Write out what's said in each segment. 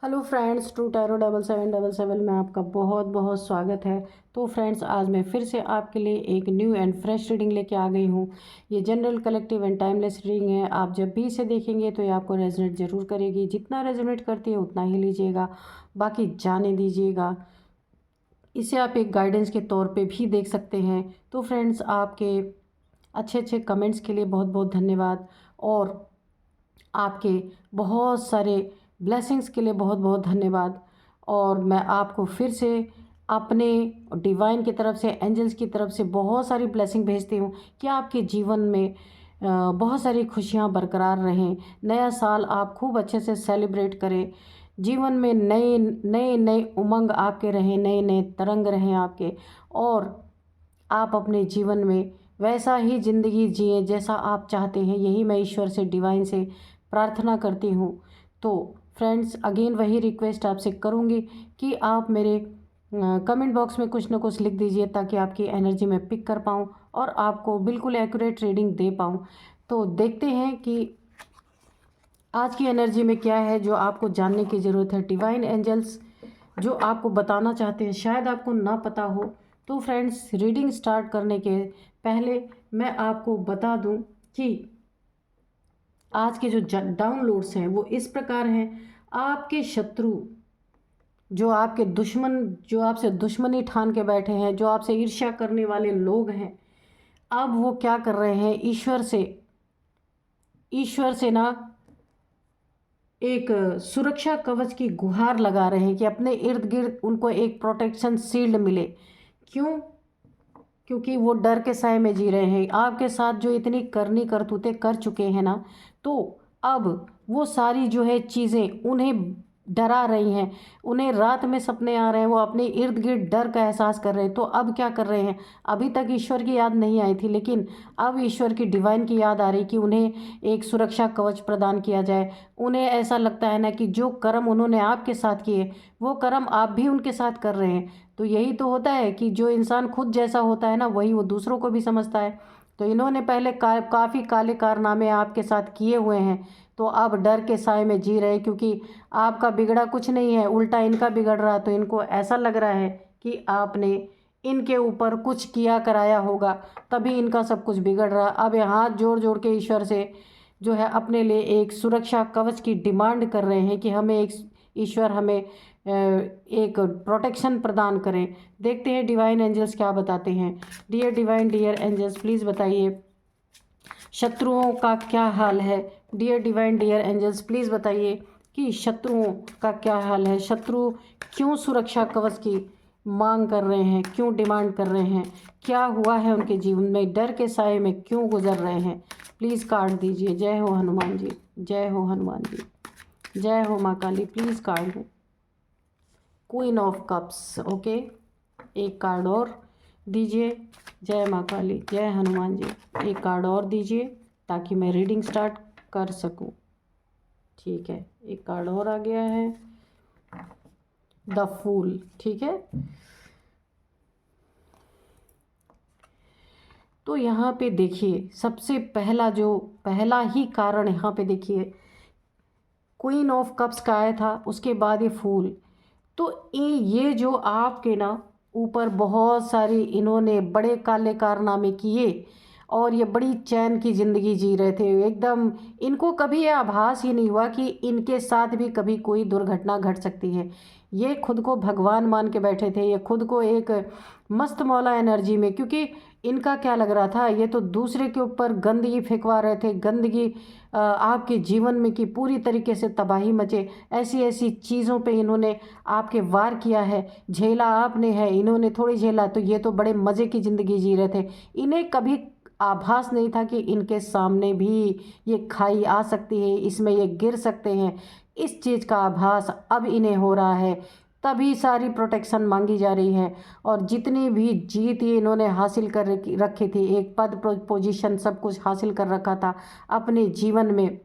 Hello friends, true tarot 7777 में आपका बहुत बहुत स्वागत है। तो फ्रेंड्स, आज मैं फिर से आपके लिए एक न्यू एंड फ्रेश रीडिंग लेके आ गई हूँ। ये general, collective and timeless reading है। आप जब भी इसे देखेंगे तो ये आपको रेजोनेट ज़रूर करेगी। जितना रेजोनेट करती है उतना ही लीजिएगा, बाकी जाने दीजिएगा। इसे आप एक गाइडेंस के तौर पे भी देख सकते हैं। तो फ्रेंड्स, आपके अच्छे अच्छे कमेंट्स के लिए बहुत बहुत धन्यवाद, और आपके बहुत सारे ब्लेसिंग्स के लिए बहुत बहुत धन्यवाद। और मैं आपको फिर से अपने डिवाइन की तरफ से, एंजल्स की तरफ से बहुत सारी ब्लेसिंग भेजती हूँ कि आपके जीवन में बहुत सारी खुशियाँ बरकरार रहें। नया साल आप खूब अच्छे से सेलिब्रेट करें। जीवन में नए नए नए उमंग आपके रहें, नए नए तरंग रहें आपके, और आप अपने जीवन में वैसा ही ज़िंदगी जिए जैसा आप चाहते हैं। यही मैं ईश्वर से, डिवाइन से प्रार्थना करती हूँ। तो फ्रेंड्स, अगेन वही रिक्वेस्ट आपसे करूँगी कि आप मेरे कमेंट बॉक्स में कुछ ना कुछ लिख दीजिए, ताकि आपकी एनर्जी मैं पिक कर पाऊँ और आपको बिल्कुल एक्यूरेट रीडिंग दे पाऊँ। तो देखते हैं कि आज की एनर्जी में क्या है जो आपको जानने की ज़रूरत है। डिवाइन एंजल्स जो आपको बताना चाहते हैं, शायद आपको ना पता हो। तो फ्रेंड्स, रीडिंग स्टार्ट करने के पहले मैं आपको बता दूं कि आज के जो डाउनलोड्स हैं वो इस प्रकार हैं। आपके शत्रु, जो आपके दुश्मन, जो आपसे दुश्मनी ठान के बैठे हैं, जो आपसे ईर्ष्या करने वाले लोग हैं, अब वो क्या कर रहे हैं, ईश्वर से ना एक सुरक्षा कवच की गुहार लगा रहे हैं कि अपने इर्द गिर्द उनको एक प्रोटेक्शन शील्ड मिले। क्यों? क्योंकि वो डर के साए में जी रहे हैं। आपके साथ जो इतनी करनी करतूतें कर चुके हैं ना, तो अब वो सारी जो है चीज़ें उन्हें डरा रही हैं। उन्हें रात में सपने आ रहे हैं, वो अपने इर्द गिर्द डर का एहसास कर रहे हैं। तो अब क्या कर रहे हैं, अभी तक ईश्वर की याद नहीं आई थी, लेकिन अब ईश्वर की, डिवाइन की याद आ रही कि उन्हें एक सुरक्षा कवच प्रदान किया जाए। उन्हें ऐसा लगता है ना कि जो कर्म उन्होंने आपके साथ किए, वो कर्म आप भी उनके साथ कर रहे हैं। तो यही तो होता है कि जो इंसान खुद जैसा होता है ना, वही वो दूसरों को भी समझता है। तो इन्होंने पहले काफ़ी काले कारनामे आपके साथ किए हुए हैं। तो अब डर के साए में जी रहे, क्योंकि आपका बिगड़ा कुछ नहीं है, उल्टा इनका बिगड़ रहा। तो इनको ऐसा लग रहा है कि आपने इनके ऊपर कुछ किया कराया होगा, तभी इनका सब कुछ बिगड़ रहा। अब ये हाथ जोड़ जोड़ के ईश्वर से जो है अपने लिए एक सुरक्षा कवच की डिमांड कर रहे हैं कि हमें एक, ईश्वर हमें एक प्रोटेक्शन प्रदान करें। देखते हैं डिवाइन एंजल्स क्या बताते हैं। Dear divine, dear angels, please बताइए शत्रुओं का क्या हाल है। Dear divine, dear angels, please बताइए कि शत्रुओं का क्या हाल है। शत्रु क्यों सुरक्षा कवच की मांग कर रहे हैं, क्यों डिमांड कर रहे हैं, क्या हुआ है उनके जीवन में, डर के साए में क्यों गुजर रहे हैं। प्लीज़ कार्ड दीजिए। जय हो हनुमान जी, जय हो हनुमान जी, जय हो माँ काली। प्लीज़ कार्ड दो। क्वीन ऑफ कप्स, ओके, एक कार्ड और दीजिए। जय माँ काली, जय हनुमान जी। एक कार्ड और दीजिए ताकि मैं रीडिंग स्टार्ट कर सकूं। ठीक है, एक कार्ड और आ गया है, द फूल। ठीक है, तो यहाँ पे देखिए, सबसे पहला ही कारण यहाँ पे देखिए, क्वीन ऑफ कप्स का आया था, उसके बाद ये फूल। तो ये जो आपके ना ऊपर बहुत सारी इन्होंने बड़े काले कारनामे किए, और ये बड़ी चैन की ज़िंदगी जी रहे थे एकदम। इनको कभी ये आभास ही नहीं हुआ कि इनके साथ भी कभी कोई दुर्घटना घट सकती है। ये खुद को भगवान मान के बैठे थे, ये खुद को एक मस्त मौला एनर्जी में, क्योंकि इनका क्या लग रहा था, ये तो दूसरे के ऊपर गंदगी फेंकवा रहे थे। गंदगी आपके जीवन में की पूरी तरीके से तबाही मचे। ऐसी ऐसी चीज़ों पे इन्होंने आपके वार किया है, झेला आपने है, इन्होंने थोड़ी झेला। तो ये तो बड़े मज़े की ज़िंदगी जी रहे थे। इन्हें कभी आभास नहीं था कि इनके सामने भी ये खाई आ सकती है, इसमें ये गिर सकते हैं। इस चीज़ का आभास अब इन्हें हो रहा है, तभी सारी प्रोटेक्शन मांगी जा रही है। और जितनी भी जीत ये इन्होंने हासिल कर रखी थी, एक पद पोजीशन सब कुछ हासिल कर रखा था अपने जीवन में,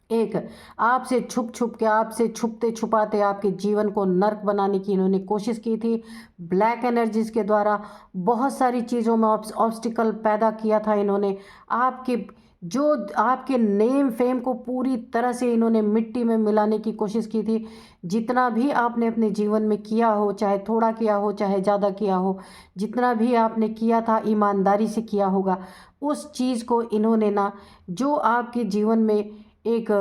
एक आपसे छुप छुप के, आपसे छुपते छुपाते आपके जीवन को नर्क बनाने की इन्होंने कोशिश की थी। ब्लैक एनर्जीज के द्वारा बहुत सारी चीज़ों में ऑब्स्टिकल पैदा किया था इन्होंने। आपके जो आपके नेम फेम को पूरी तरह से इन्होंने मिट्टी में मिलाने की कोशिश की थी। जितना भी आपने अपने जीवन में किया हो, चाहे थोड़ा किया हो चाहे ज़्यादा किया हो, जितना भी आपने किया था ईमानदारी से किया होगा, उस चीज़ को इन्होंने ना, जो आपके जीवन में एक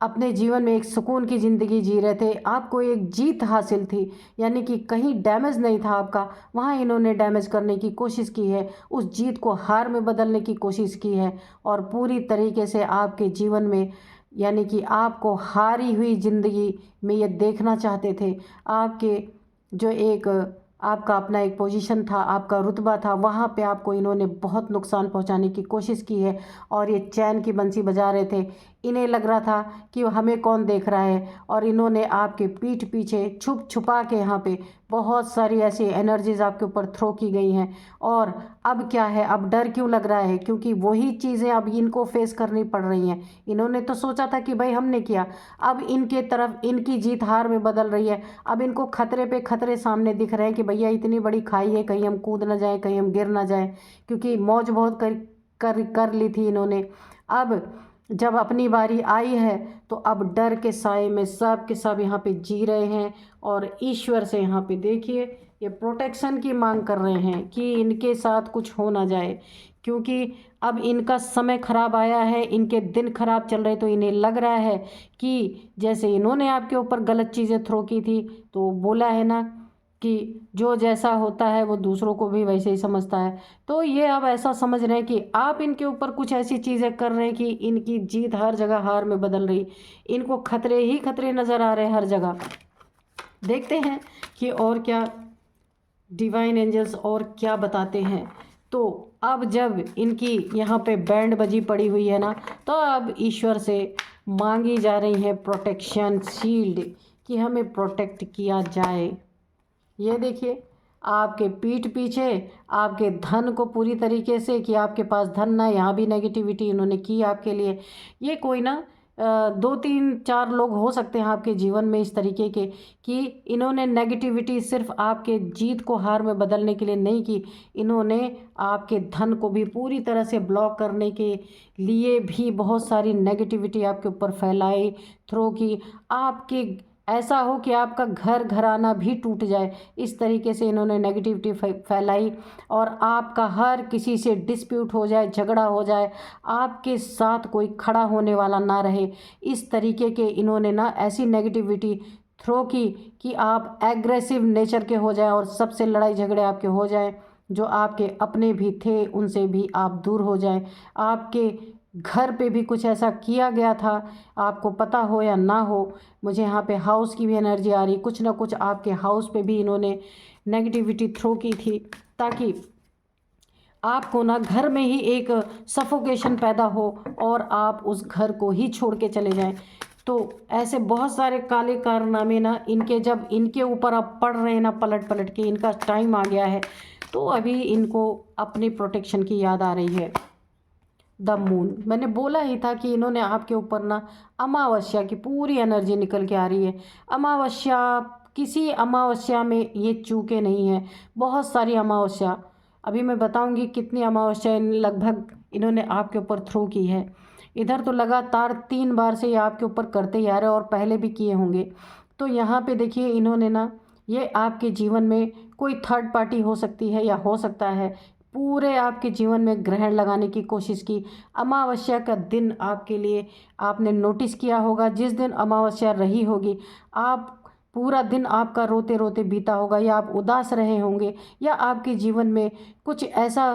अपने जीवन में एक सुकून की ज़िंदगी जी रहे थे, आपको एक जीत हासिल थी, यानी कि कहीं डैमेज नहीं था आपका, वहाँ इन्होंने डैमेज करने की कोशिश की है, उस जीत को हार में बदलने की कोशिश की है और पूरी तरीके से आपके जीवन में, यानी कि आपको हारी हुई ज़िंदगी में ये देखना चाहते थे। आपके जो एक आपका अपना एक पोजीशन था, आपका रुतबा था, वहाँ पे आपको इन्होंने बहुत नुकसान पहुँचाने की कोशिश की है और ये चैन की बंसी बजा रहे थे। इन्हें लग रहा था कि हमें कौन देख रहा है, और इन्होंने आपके पीठ पीछे छुप छुपा के यहाँ पे बहुत सारी ऐसी एनर्जीज़ आपके ऊपर थ्रो की गई हैं। और अब क्या है, अब डर क्यों लग रहा है? क्योंकि वही चीज़ें अब इनको फेस करनी पड़ रही हैं। इन्होंने तो सोचा था कि भाई हमने किया, अब इनके तरफ इनकी जीत हार में बदल रही है। अब इनको खतरे पे खतरे सामने दिख रहे हैं कि भैया इतनी बड़ी खाई है, कहीं हम कूद ना जाएं, कहीं हम गिर ना जाएं, क्योंकि मौज बहुत कर ली थी इन्होंने। अब जब अपनी बारी आई है तो अब डर के साए में सब के सब यहाँ पे जी रहे हैं और ईश्वर से यहाँ पे देखिए ये प्रोटेक्शन की मांग कर रहे हैं कि इनके साथ कुछ हो ना जाए, क्योंकि अब इनका समय खराब आया है, इनके दिन खराब चल रहे, तो इन्हें लग रहा है कि जैसे इन्होंने आपके ऊपर गलत चीज़ें थ्रो की थी, तो बोला है ना कि जो जैसा होता है वो दूसरों को भी वैसे ही समझता है। तो ये अब ऐसा समझ रहे हैं कि आप इनके ऊपर कुछ ऐसी चीज़ें कर रहे हैं कि इनकी जीत हर जगह हार में बदल रही, इनको खतरे ही खतरे नज़र आ रहे हैं हर जगह। देखते हैं कि और क्या डिवाइन एंजल्स और क्या बताते हैं। तो अब जब इनकी यहाँ पे बैंड बजी पड़ी हुई है ना, तो अब ईश्वर से मांगी जा रही है प्रोटेक्शन शील्ड कि हमें प्रोटेक्ट किया जाए। ये देखिए आपके पीठ पीछे आपके धन को पूरी तरीके से, कि आपके पास धन ना, यहाँ भी नेगेटिविटी इन्होंने की आपके लिए। ये कोई ना 2 3 4 लोग हो सकते हैं आपके जीवन में इस तरीके के, कि इन्होंने नेगेटिविटी सिर्फ आपके जीत को हार में बदलने के लिए नहीं की, इन्होंने आपके धन को भी पूरी तरह से ब्लॉक करने के लिए भी बहुत सारी नेगेटिविटी आपके ऊपर फैलाई, थ्रो की। आपके ऐसा हो कि आपका घर घराना भी टूट जाए, इस तरीके से इन्होंने नेगेटिविटी फैलाई, और आपका हर किसी से डिस्प्यूट हो जाए, झगड़ा हो जाए, आपके साथ कोई खड़ा होने वाला ना रहे, इस तरीके के इन्होंने ना ऐसी नेगेटिविटी थ्रो की कि आप एग्रेसिव नेचर के हो जाए और सबसे लड़ाई झगड़े आपके हो जाए, जो आपके अपने भी थे उनसे भी आप दूर हो जाए। आपके घर पे भी कुछ ऐसा किया गया था, आपको पता हो या ना हो। मुझे यहाँ पे हाउस की भी एनर्जी आ रही, कुछ ना कुछ आपके हाउस पे भी इन्होंने नेगेटिविटी थ्रो की थी, ताकि आपको ना घर में ही एक सफोकेशन पैदा हो और आप उस घर को ही छोड़ के चले जाएं। तो ऐसे बहुत सारे काले कारनामे ना इनके, जब इनके ऊपर आप पड़ रहे हैं ना पलट पलट के, इनका टाइम आ गया है, तो अभी इनको अपनी प्रोटेक्शन की याद आ रही है। द मून, मैंने बोला ही था कि इन्होंने आपके ऊपर ना अमावस्या की पूरी एनर्जी निकल के आ रही है। अमावस्या, किसी अमावस्या में ये चूके नहीं हैं, बहुत सारी अमावस्या, अभी मैं बताऊंगी कितनी अमावस्या लगभग इन्होंने आपके ऊपर थ्रो की है। इधर तो लगातार 3 बार से ये आपके ऊपर करते ही आ रहे हैं और पहले भी किए होंगे। तो यहाँ पे देखिए इन्होंने ना, ये आपके जीवन में कोई थर्ड पार्टी हो सकती है या हो सकता है पूरे आपके जीवन में ग्रहण लगाने की कोशिश की। अमावस्या का दिन आपके लिए, आपने नोटिस किया होगा, जिस दिन अमावस्या रही होगी, आप पूरा दिन आपका रोते रोते बीता होगा, या आप उदास रहे होंगे, या आपके जीवन में कुछ ऐसा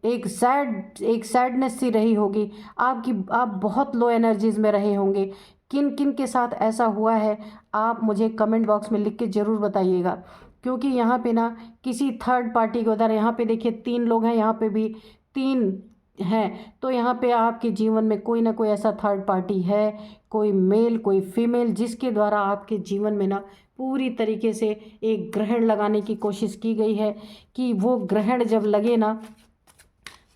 एक सैडनेस सी रही होगी, आप बहुत लो एनर्जीज में रहे होंगे। किन किन के साथ ऐसा हुआ है, आप मुझे कमेंट बॉक्स में लिख के ज़रूर बताइएगा, क्योंकि यहाँ पे ना किसी थर्ड पार्टी को, उधर यहाँ पे देखिए 3 लोग हैं, यहाँ पे भी 3 हैं, तो यहाँ पे आपके जीवन में कोई ना कोई ऐसा थर्ड पार्टी है, कोई मेल कोई फीमेल, जिसके द्वारा आपके जीवन में ना पूरी तरीके से एक ग्रहण लगाने की कोशिश की गई है, कि वो ग्रहण जब लगे ना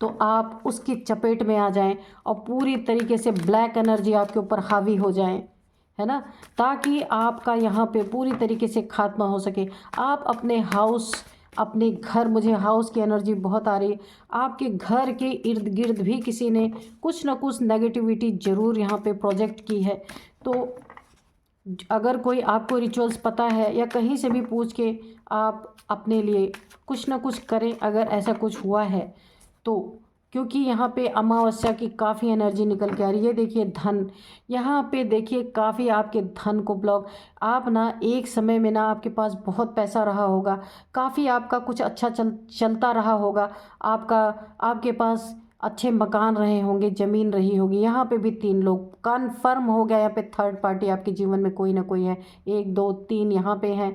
तो आप उसकी चपेट में आ जाएं और पूरी तरीके से ब्लैक एनर्जी आपके ऊपर हावी हो जाए, है ना, ताकि आपका यहाँ पे पूरी तरीके से खात्मा हो सके। आप अपने हाउस, अपने घर, मुझे हाउस की एनर्जी बहुत आ रही है। आपके घर के इर्द गिर्द भी किसी ने कुछ ना कुछ नेगेटिविटी ज़रूर यहाँ पे प्रोजेक्ट की है। तो अगर कोई आपको रिचुअल्स पता है या कहीं से भी पूछ के आप अपने लिए कुछ ना कुछ करें, अगर ऐसा कुछ हुआ है तो। क्योंकि यहाँ पे अमावस्या की काफ़ी एनर्जी निकल के आ रही है। देखिए धन, यहाँ पे देखिए काफ़ी आपके धन को ब्लॉक, आप ना एक समय में ना आपके पास बहुत पैसा रहा होगा, काफ़ी आपका कुछ अच्छा चलता रहा होगा, आपके पास अच्छे मकान रहे होंगे, ज़मीन रही होगी। यहाँ पे भी 3 लोग कन्फर्म हो गया। यहाँ पे थर्ड पार्टी आपके जीवन में कोई ना कोई है। 1 2 3 यहाँ पे हैं,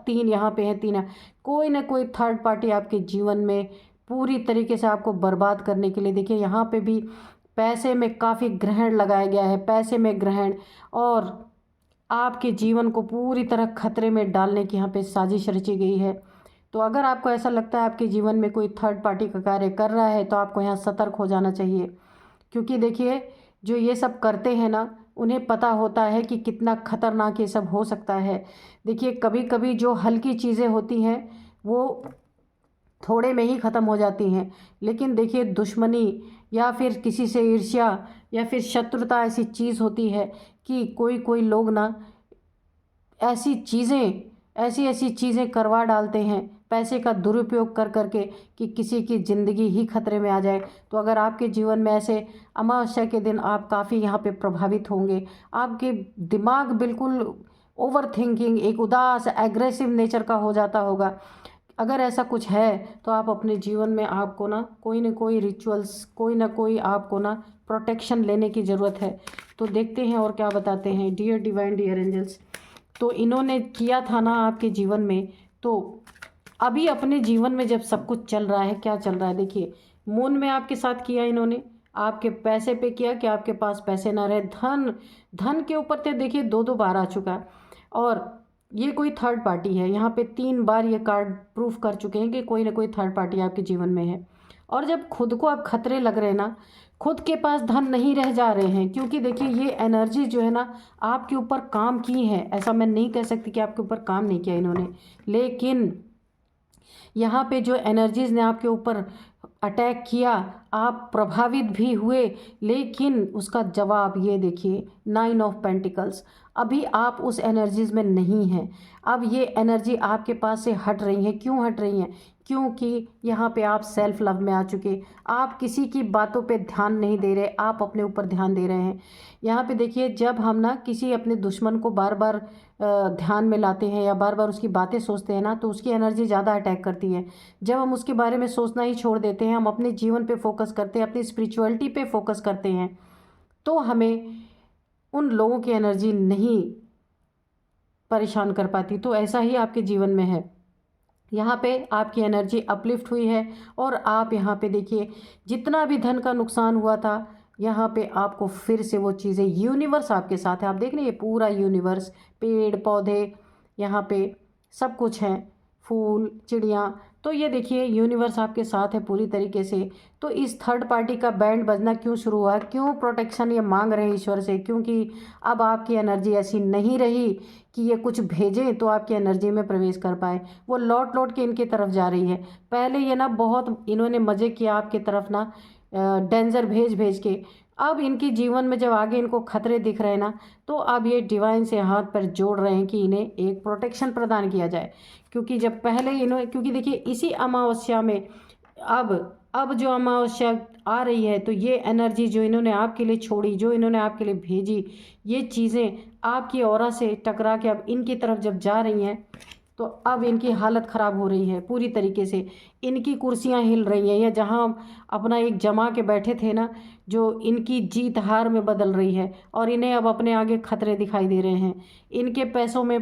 3 यहाँ पे हैं, 3 कोई ना कोई थर्ड पार्टी आपके जीवन में पूरी तरीके से आपको बर्बाद करने के लिए। देखिए यहाँ पे भी पैसे में काफ़ी ग्रहण लगाया गया है, पैसे में ग्रहण, और आपके जीवन को पूरी तरह खतरे में डालने की यहाँ पे साजिश रची गई है। तो अगर आपको ऐसा लगता है आपके जीवन में कोई थर्ड पार्टी का कार्य कर रहा है तो आपको यहाँ सतर्क हो जाना चाहिए। क्योंकि देखिए जो ये सब करते हैं ना, उन्हें पता होता है कि कितना खतरनाक ये सब हो सकता है। देखिए कभी कभी जो हल्की चीज़ें होती हैं वो थोड़े में ही ख़त्म हो जाती हैं, लेकिन देखिए दुश्मनी या फिर किसी से ईर्ष्या या फिर शत्रुता ऐसी चीज़ होती है कि कोई कोई लोग ना ऐसी ऐसी चीज़ें करवा डालते हैं पैसे का दुरुपयोग कर करके कि किसी की ज़िंदगी ही खतरे में आ जाए। तो अगर आपके जीवन में ऐसे अमावस्या के दिन आप काफ़ी यहाँ पे प्रभावित होंगे, आपके दिमाग बिल्कुल ओवर थिंकिंग, एक उदास एग्रेसिव नेचर का हो जाता होगा। अगर ऐसा कुछ है तो आप अपने जीवन में आपको ना कोई रिचुअल्स, कोई ना कोई आपको ना प्रोटेक्शन लेने की ज़रूरत है। तो देखते हैं और क्या बताते हैं। डियर डिवाइन, डियर एंजल्स, तो इन्होंने किया था ना आपके जीवन में, तो अभी अपने जीवन में जब सब कुछ चल रहा है, क्या चल रहा है देखिए, मून में आपके साथ किया इन्होंने, आपके पैसे पे किया कि आपके पास पैसे ना रहे। धन के ऊपर तो देखिए 2 बार आ चुका है, और ये कोई थर्ड पार्टी है। यहाँ पे 3 बार ये कार्ड प्रूफ कर चुके हैं कि कोई ना कोई थर्ड पार्टी आपके जीवन में है। और जब खुद को आप खतरे लग रहे हैं ना, खुद के पास धन नहीं रह जा रहे हैं, क्योंकि देखिए ये एनर्जी जो है ना आपके ऊपर काम की है। ऐसा मैं नहीं कह सकती कि आपके ऊपर काम नहीं किया इन्होंने, लेकिन यहाँ पे जो एनर्जीज़ ने आपके ऊपर अटैक किया, आप प्रभावित भी हुए, लेकिन उसका जवाब ये देखिए 9 ऑफ पेंटिकल्स। अभी आप उस एनर्जीज़ में नहीं हैं। अब ये एनर्जी आपके पास से हट रही है। क्यों हट रही हैं? क्योंकि यहाँ पे आप सेल्फ लव में आ चुके, आप किसी की बातों पे ध्यान नहीं दे रहे, आप अपने ऊपर ध्यान दे रहे हैं। यहाँ पे देखिए जब हम ना किसी अपने दुश्मन को बार बार ध्यान में लाते हैं या बार बार उसकी बातें सोचते हैं ना, तो उसकी एनर्जी ज़्यादा अटैक करती है। जब हम उसके बारे में सोचना ही छोड़ देते हैं, हम अपने जीवन पे फोकस करते हैं, अपनी स्पिरिचुअलिटी पे फोकस करते हैं, तो हमें उन लोगों की एनर्जी नहीं परेशान कर पाती। तो ऐसा ही आपके जीवन में है। यहाँ पे आपकी एनर्जी अपलिफ्ट हुई है, और आप यहाँ पे देखिए जितना भी धन का नुकसान हुआ था, यहाँ पे आपको फिर से वो चीज़ें, यूनिवर्स आपके साथ है। आप देख रहे हैं ये पूरा यूनिवर्स, पेड़ पौधे, यहाँ पे सब कुछ है, फूल चिड़िया। तो ये देखिए यूनिवर्स आपके साथ है पूरी तरीके से। तो इस थर्ड पार्टी का बैंड बजना क्यों शुरू हुआ, क्यों प्रोटेक्शन ये मांग रहे हैं ईश्वर से? क्योंकि अब आपकी एनर्जी ऐसी नहीं रही कि ये कुछ भेजें तो आपकी एनर्जी में प्रवेश कर पाए। वो लौट लौट के इनकी तरफ जा रही है। पहले ये ना बहुत इन्होंने मज़े किया आपकी तरफ ना, डेंजर भेज भेज के। अब इनके जीवन में जब आगे इनको खतरे दिख रहे हैं ना, तो अब ये डिवाइन से हाथ पर जोड़ रहे हैं कि इन्हें एक प्रोटेक्शन प्रदान किया जाए। क्योंकि जब पहले इन्होंने, क्योंकि देखिए इसी अमावस्या में अब जो अमावस्या आ रही है, तो ये एनर्जी जो इन्होंने आपके लिए छोड़ी, जो इन्होंने आपके लिए भेजी, ये चीज़ें आपकी ऑरा से टकरा के अब इनकी तरफ जब जा रही हैं, तो अब इनकी हालत ख़राब हो रही है पूरी तरीके से। इनकी कुर्सियां हिल रही हैं, या जहां अपना एक जमा के बैठे थे ना, जो इनकी जीत हार में बदल रही है, और इन्हें अब अपने आगे खतरे दिखाई दे रहे हैं। इनके पैसों में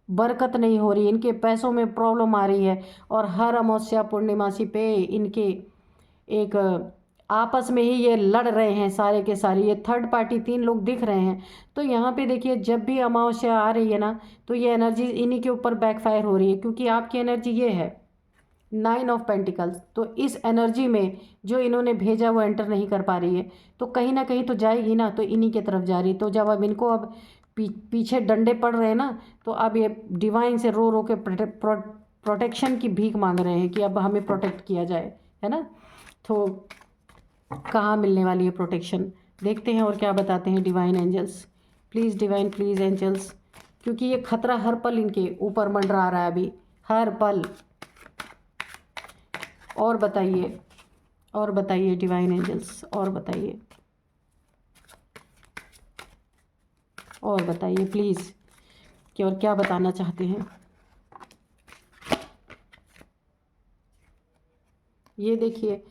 बरकत नहीं हो रही, इनके पैसों में प्रॉब्लम आ रही है, और हर अमावस्या पूर्णिमासी पे इनके एक आपस में ही ये लड़ रहे हैं सारे के सारे। ये थर्ड पार्टी 3 लोग दिख रहे हैं। तो यहाँ पे देखिए जब भी अमावस्या आ रही है ना, तो ये एनर्जी इन्हीं के ऊपर बैकफायर हो रही है, क्योंकि आपकी एनर्जी ये है 9 ऑफ पेंटिकल्स। तो इस एनर्जी में जो इन्होंने भेजा वो एंटर नहीं कर पा रही है, तो कहीं ना कहीं तो जाएगी ना, तो इन्हीं की तरफ जा रही है। तो जब अब इनको पीछे डंडे पड़ रहे हैं ना, तो अब ये डिवाइन से रो रो के प्रोटेक्शन की भीख मांग रहे हैं कि अब हमें प्रोटेक्ट किया जाए, है ना। तो कहाँ मिलने वाली है प्रोटेक्शन, देखते हैं और क्या बताते हैं divine angels. Please divine, please angels, क्योंकि ये खतरा हर पल इनके ऊपर मंडरा रहा है अभी, हर पल। और बताइए, और बताइए डिवाइन एंजल्स, और बताइए, और बताइए प्लीज़ कि और क्या बताना चाहते हैं। ये देखिए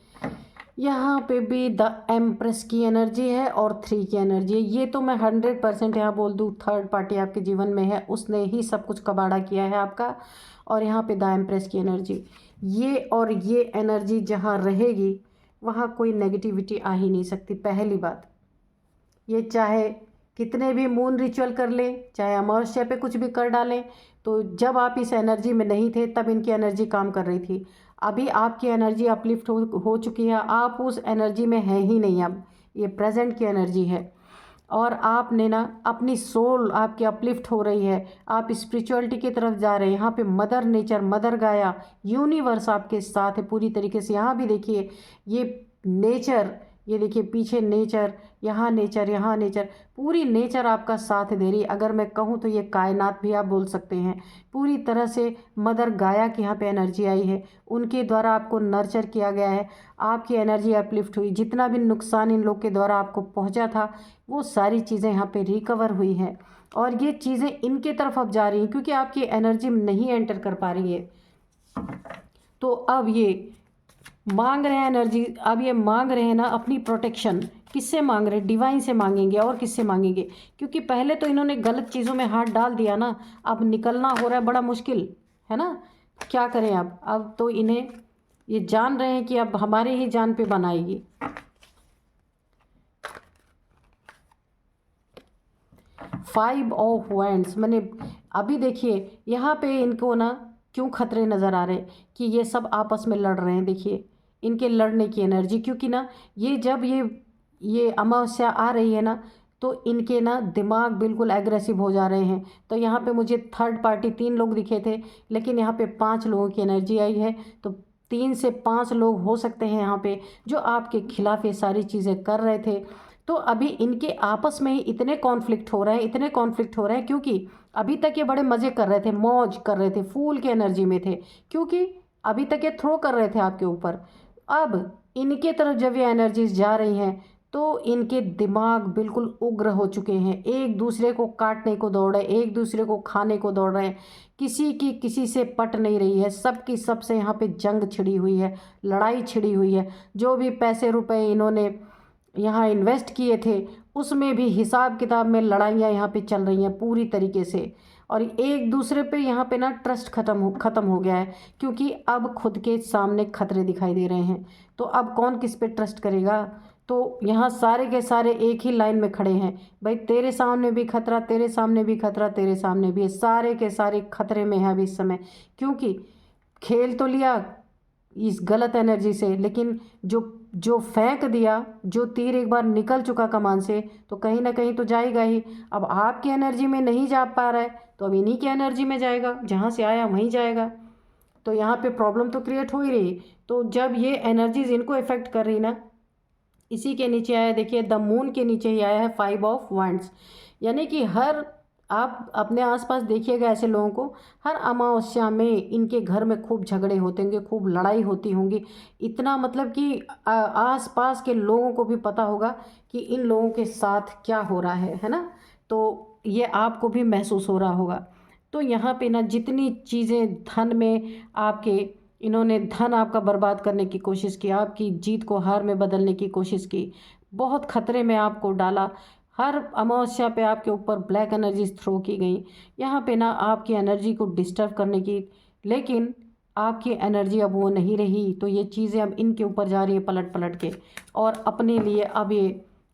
यहाँ पे भी द एम्प्रेस की एनर्जी है और 3 की एनर्जी है। ये तो मैं 100% यहाँ बोल दूँ, थर्ड पार्टी आपके जीवन में है, उसने ही सब कुछ कबाड़ा किया है आपका। और यहाँ पे द एम्प्रेस की एनर्जी, ये और ये एनर्जी जहाँ रहेगी वहाँ कोई नेगेटिविटी आ ही नहीं सकती। पहली बात, ये चाहे कितने भी मून रिचुअल कर लें, चाहे अमावस्या पे कुछ भी कर डालें, तो जब आप इस एनर्जी में नहीं थे तब इनकी एनर्जी काम कर रही थी। अभी आपकी एनर्जी अपलिफ्ट हो चुकी है, आप उस एनर्जी में हैं ही नहीं अब, ये प्रेजेंट की एनर्जी है। और आपने ना अपनी सोल आपकी अपलिफ्ट हो रही है, आप स्पिरिचुअलिटी की तरफ जा रहे हैं। यहाँ पे मदर नेचर, मदर गाया, यूनिवर्स आपके साथ है पूरी तरीके से। यहाँ भी देखिए ये नेचर, ये देखिए पीछे नेचर, यहाँ नेचर, यहाँ नेचर, पूरी नेचर आपका साथ दे रही है। अगर मैं कहूँ तो ये कायनात भी आप बोल सकते हैं। पूरी तरह से मदर गाया की यहाँ पे एनर्जी आई है, उनके द्वारा आपको नर्चर किया गया है, आपकी एनर्जी अपलिफ्ट हुई। जितना भी नुकसान इन लोग के द्वारा आपको पहुँचा था वो सारी चीज़ें यहाँ पे रिकवर हुई हैं। और ये चीज़ें इनके तरफ अब जा रही हैं क्योंकि आपकी एनर्जी नहीं एंटर कर पा रही है। तो अब ये मांग रहे हैं एनर्जी, अब ये मांग रहे हैं ना अपनी प्रोटेक्शन। किससे मांग रहे हैं? डिवाइन से मांगेंगे। और किससे मांगेंगे? क्योंकि पहले तो इन्होंने गलत चीज़ों में हाथ डाल दिया ना, अब निकलना हो रहा है बड़ा मुश्किल, है ना। क्या करें अब तो इन्हें ये जान रहे हैं कि अब हमारे ही जान पे बनाएगी। फाइव ऑफ वैंड्स, मैंने अभी देखिए यहाँ पे इनको ना क्यों खतरे नज़र आ रहे हैं कि ये सब आपस में लड़ रहे हैं। देखिए इनके लड़ने की एनर्जी, क्योंकि ना ये जब ये अमावस्या आ रही है ना तो इनके ना दिमाग बिल्कुल एग्रेसिव हो जा रहे हैं। तो यहाँ पे मुझे थर्ड पार्टी 3 लोग दिखे थे, लेकिन यहाँ पे 5 लोगों की एनर्जी आई है। तो 3 से 5 लोग हो सकते हैं यहाँ पे जो आपके खिलाफ ये सारी चीज़ें कर रहे थे। तो अभी इनके आपस में ही इतने कॉन्फ्लिक्ट हो रहे हैं, इतने कॉन्फ्लिक्ट हो रहे हैं, क्योंकि अभी तक ये बड़े मज़े कर रहे थे, मौज कर रहे थे, फूल के एनर्जी में थे, क्योंकि अभी तक ये थ्रो कर रहे थे आपके ऊपर। अब इनके तरफ जब ये एनर्जीज जा रही हैं तो इनके दिमाग बिल्कुल उग्र हो चुके हैं, एक दूसरे को काटने को दौड़ रहे हैं, एक दूसरे को खाने को दौड़ रहे हैं। किसी की किसी से पट नहीं रही है, सबकी सबसे यहाँ पे जंग छिड़ी हुई है, लड़ाई छिड़ी हुई है। जो भी पैसे रुपए इन्होंने यहाँ इन्वेस्ट किए थे उसमें भी हिसाब किताब में लड़ाइयाँ यहाँ पे चल रही हैं पूरी तरीके से। और एक दूसरे पे यहाँ पे ना ट्रस्ट ख़त्म हो गया है, क्योंकि अब खुद के सामने खतरे दिखाई दे रहे हैं। तो अब कौन किस पे ट्रस्ट करेगा? तो यहाँ सारे के सारे एक ही लाइन में खड़े हैं, भाई तेरे सामने भी खतरा, तेरे सामने भी खतरा, तेरे सामने भी है, सारे के सारे खतरे में हैं अभी इस समय। क्योंकि खेल तो लिया इस गलत एनर्जी से, लेकिन जो जो फेंक दिया, जो तीर एक बार निकल चुका कमान से तो कहीं ना कहीं तो जाएगा ही। अब आपकी एनर्जी में नहीं जा पा रहा है तो अब इन्हीं की एनर्जी में जाएगा, जहाँ से आया वहीं जाएगा। तो यहाँ पे प्रॉब्लम तो क्रिएट हो ही रही। तो जब ये एनर्जीज इनको इफेक्ट कर रही ना, इसी के नीचे आया, देखिए द मून के नीचे ही आया है 5 ऑफ वैंड्स। यानी कि हर आप अपने आसपास देखिएगा ऐसे लोगों को, हर अमावस्या में इनके घर में खूब झगड़े होते होंगे, खूब लड़ाई होती होंगी। इतना मतलब कि आस पास के लोगों को भी पता होगा कि इन लोगों के साथ क्या हो रहा है ना। तो ये आपको भी महसूस हो रहा होगा। तो यहाँ पे ना जितनी चीज़ें धन में आपके, इन्होंने धन आपका बर्बाद करने की कोशिश की, आपकी जीत को हार में बदलने की कोशिश की, बहुत खतरे में आपको डाला। हर अमावस्या पे आपके ऊपर ब्लैक एनर्जीज थ्रो की गई, यहाँ पे ना आपकी एनर्जी को डिस्टर्ब करने की। लेकिन आपकी एनर्जी अब वो नहीं रही, तो ये चीज़ें अब इनके ऊपर जा रही है पलट पलट के। और अपने लिए अब ये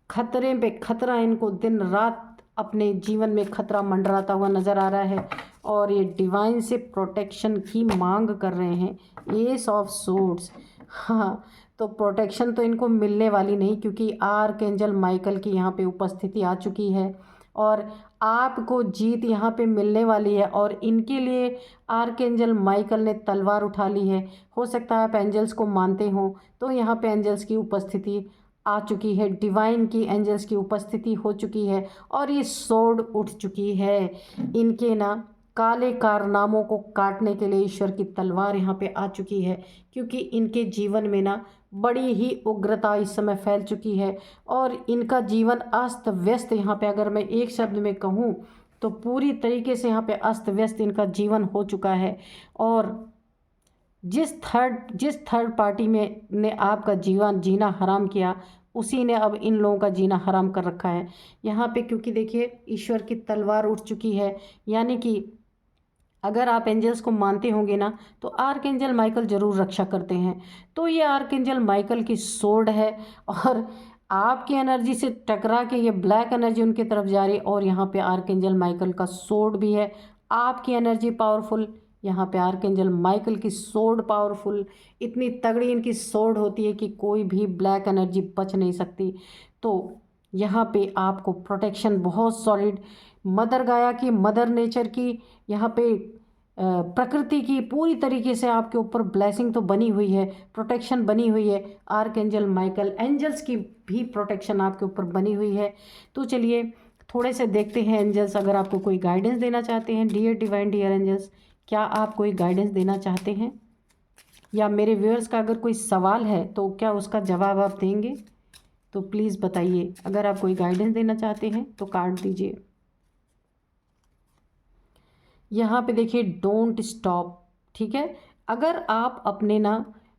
खतरे पे खतरा, इनको दिन रात अपने जीवन में खतरा मंडराता हुआ नज़र आ रहा है। और ये डिवाइन से प्रोटेक्शन की मांग कर रहे हैं। एस ऑफ सोर्ड्स, हाँ तो प्रोटेक्शन तो इनको मिलने वाली नहीं, क्योंकि आर्कएंजल माइकल की यहाँ पे उपस्थिति आ चुकी है और आपको जीत यहाँ पे मिलने वाली है। और इनके लिए आर्कएंजल माइकल ने तलवार उठा ली है। हो सकता है आप एंजल्स को मानते हो, तो यहाँ पे एंजल्स की उपस्थिति आ चुकी है, डिवाइन की एंजल्स की उपस्थिति हो चुकी है और ये सोर्ड उठ चुकी है। इनके ना काले कारनामों को काटने के लिए ईश्वर की तलवार यहाँ पे आ चुकी है, क्योंकि इनके जीवन में ना बड़ी ही उग्रता इस समय फैल चुकी है और इनका जीवन अस्त व्यस्त, यहाँ पे अगर मैं एक शब्द में कहूँ तो पूरी तरीके से यहाँ पे अस्त व्यस्त इनका जीवन हो चुका है। और जिस थर्ड पार्टी में ने आपका जीवन जीना हराम किया, उसी ने अब इन लोगों का जीना हराम कर रखा है यहाँ पे। क्योंकि देखिए ईश्वर की तलवार उठ चुकी है, यानी कि अगर आप एंजल्स को मानते होंगे ना, तो आर्कएंजल माइकल ज़रूर रक्षा करते हैं। तो ये आर्कएंजल माइकल की सोर्ड है और आपकी एनर्जी से टकरा के ये ब्लैक एनर्जी उनकी तरफ जा रही है और यहाँ पे आर्कएंजल माइकल का सोर्ड भी है। आपकी एनर्जी पावरफुल, यहाँ पे आर्कएंजल माइकल की सोर्ड पावरफुल, इतनी तगड़ी इनकी सोर्ड होती है कि कोई भी ब्लैक एनर्जी बच नहीं सकती। तो यहाँ पे आपको प्रोटेक्शन बहुत सॉलिड, मदर गाया की, मदर नेचर की, यहाँ पे प्रकृति की पूरी तरीके से आपके ऊपर ब्लेसिंग तो बनी हुई है, प्रोटेक्शन बनी हुई है। आर्कएंजल माइकल एंजल्स की भी प्रोटेक्शन आपके ऊपर बनी हुई है। तो चलिए थोड़े से देखते हैं एंजल्स अगर आपको कोई गाइडेंस देना चाहते हैं। डियर डिवाइन, डियर एंजल्स, क्या आप कोई गाइडेंस देना चाहते हैं, या मेरे व्यूअर्स का अगर कोई सवाल है तो क्या उसका जवाब आप देंगे? तो प्लीज़ बताइए। अगर आप कोई गाइडेंस देना चाहते हैं तो काट दीजिए। यहाँ पे देखिए डोंट स्टॉप, ठीक है। अगर आप अपने ना,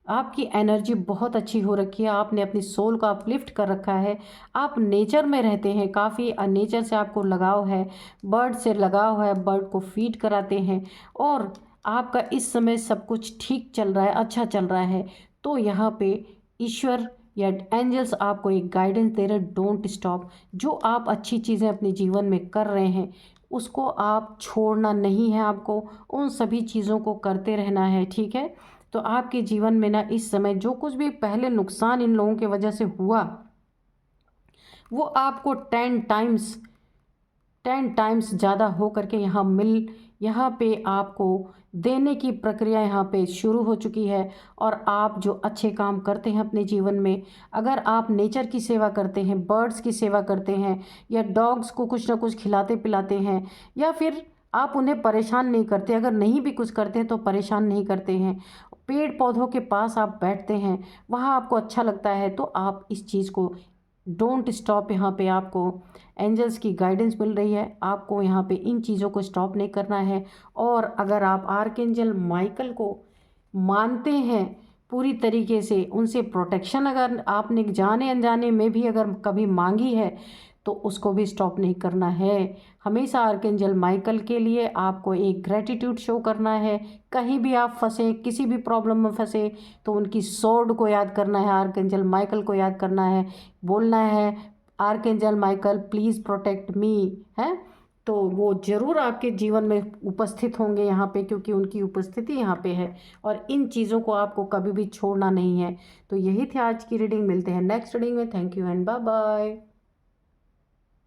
आपकी एनर्जी बहुत अच्छी हो रखी है, आपने अपनी सोल को अपलिफ्ट कर रखा है, आप नेचर में रहते हैं, काफ़ी नेचर से आपको लगाव है, बर्ड से लगाव है, बर्ड को फीड कराते हैं और आपका इस समय सब कुछ ठीक चल रहा है, अच्छा चल रहा है। तो यहाँ पे ईश्वर या एंजल्स आपको एक गाइडेंस दे रहे हैं, डोंट स्टॉप। जो आप अच्छी चीज़ें अपने जीवन में कर रहे हैं उसको आप छोड़ना नहीं है, आपको उन सभी चीज़ों को करते रहना है, ठीक है। तो आपके जीवन में ना इस समय जो कुछ भी पहले नुकसान इन लोगों की वजह से हुआ, वो आपको 10 टाइम्स ज़्यादा हो करके यहाँ पे आपको देने की प्रक्रिया यहाँ पे शुरू हो चुकी है। और आप जो अच्छे काम करते हैं अपने जीवन में, अगर आप नेचर की सेवा करते हैं, बर्ड्स की सेवा करते हैं, या डॉग्स को कुछ ना कुछ खिलाते पिलाते हैं, या फिर आप उन्हें परेशान नहीं करते, अगर नहीं भी कुछ करते हैं तो परेशान नहीं करते हैं, पेड़ पौधों के पास आप बैठते हैं, वहाँ आपको अच्छा लगता है, तो आप इस चीज़ को डोंट स्टॉप, यहाँ पे आपको एंजल्स की गाइडेंस मिल रही है, आपको यहाँ पे इन चीज़ों को स्टॉप नहीं करना है। और अगर आप आर्कएंजल माइकल को मानते हैं पूरी तरीके से, उनसे प्रोटेक्शन अगर आपने जाने अनजाने में भी अगर कभी मांगी है तो उसको भी स्टॉप नहीं करना है। हमेशा आर्कएंजल माइकल के लिए आपको एक ग्रेटिट्यूड शो करना है। कहीं भी आप फंसे, किसी भी प्रॉब्लम में फंसे, तो उनकी सोर्ड को याद करना है, आर्कएंजल माइकल को याद करना है, बोलना है archangel Michael please protect me, है। तो वो ज़रूर आपके जीवन में उपस्थित होंगे यहाँ पे, क्योंकि उनकी उपस्थिति यहाँ पे है और इन चीज़ों को आपको कभी भी छोड़ना नहीं है। तो यही थी आज की रीडिंग, मिलते हैं नेक्स्ट रीडिंग में। Thank you and bye bye.